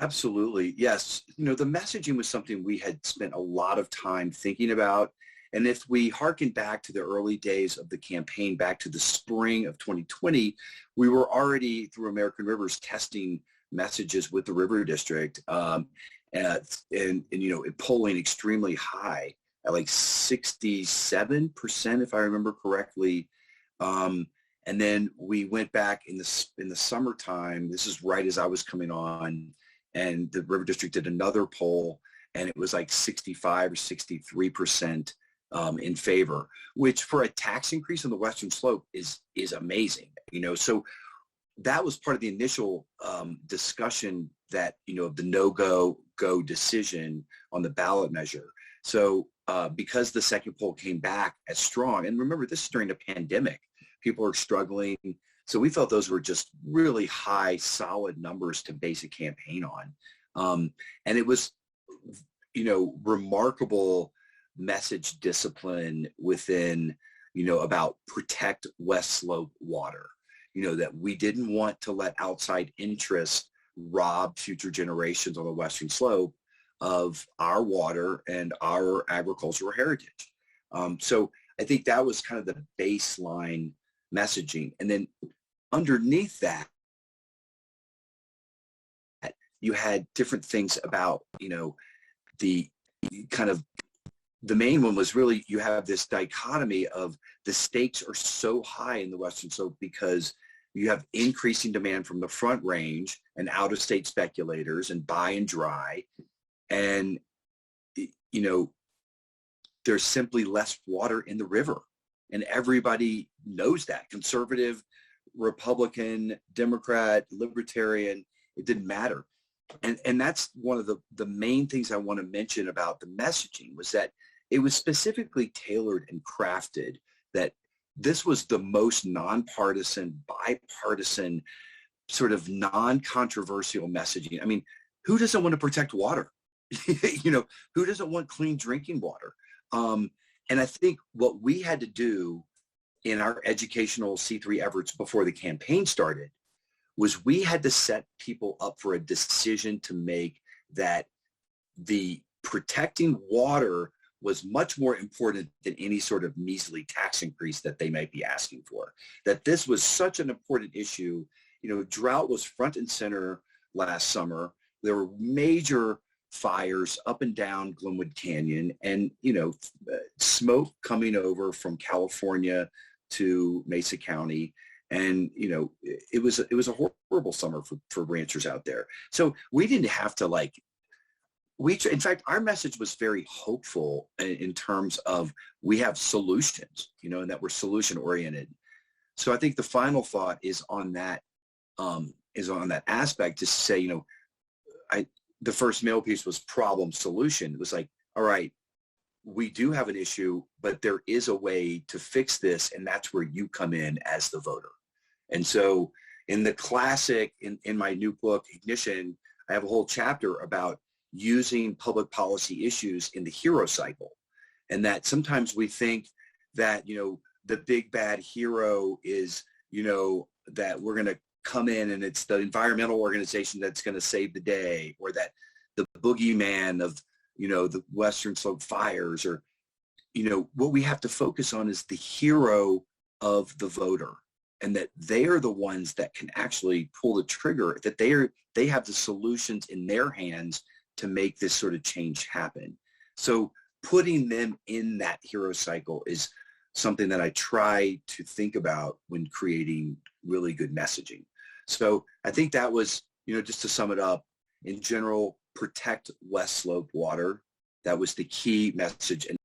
Absolutely. Yes. The messaging was something we had spent a lot of time thinking about. And if we harken back to the early days of the campaign, back to the spring of 2020, we were already through American Rivers testing messages with the River District, and polling extremely high at like 67%, if I remember correctly. And then we went back in the summertime. This is right as I was coming on, and the River District did another poll, and it was like 65 or 63% in favor, which for a tax increase on the Western Slope is amazing. So that was part of the initial discussion that of the no-go decision on the ballot measure. So because the second poll came back as strong, and remember, this is during the pandemic, people are struggling. So we felt those were just really high, solid numbers to base a campaign on. And it was, remarkable message discipline within, about protect West Slope water, that we didn't want to let outside interest rob future generations on the Western Slope of our water and our agricultural heritage. So I think that was kind of the baseline messaging. And then underneath that, you had different things about, the kind of, the main one was really, you have this dichotomy of the stakes are so high in the Western Slope because you have increasing demand from the Front Range and out-of-state speculators and buy and dry. And, there's simply less water in the river. And everybody knows that. Conservative, Republican, Democrat, Libertarian, it didn't matter. And that's one of the main things I want to mention about the messaging was that it was specifically tailored and crafted that this was the most nonpartisan, bipartisan, sort of non-controversial messaging. I mean, who doesn't want to protect water? Who doesn't want clean drinking water? And I think what we had to do in our educational C3 efforts before the campaign started was we had to set people up for a decision to make that the protecting water was much more important than any sort of measly tax increase that they might be asking for. That this was such an important issue. Drought was front and center last summer. There were major fires up and down Glenwood Canyon, and smoke coming over from California to Mesa County, and it was a horrible summer for ranchers out there. So we didn't have to in fact, our message was very hopeful in terms of we have solutions, and that we're solution oriented. So I think the final thought is on that aspect to say, the first mail piece was problem solution. It was like, all right, we do have an issue, but there is a way to fix this, and that's where you come in as the voter. And so in the classic, in my new book, Ignition, I have a whole chapter about using public policy issues in the hero cycle. And that sometimes we think that, the big bad hero is, that we're going to come in and it's the environmental organization that's going to save the day, or that the boogeyman of, the Western Slope fires, or, what we have to focus on is the hero of the voter, and that they are the ones that can actually pull the trigger, that they have the solutions in their hands to make this sort of change happen. So putting them in that hero cycle is something that I try to think about when creating really good messaging. So I think that was, just to sum it up, in general, protect West Slope water. That was the key message. And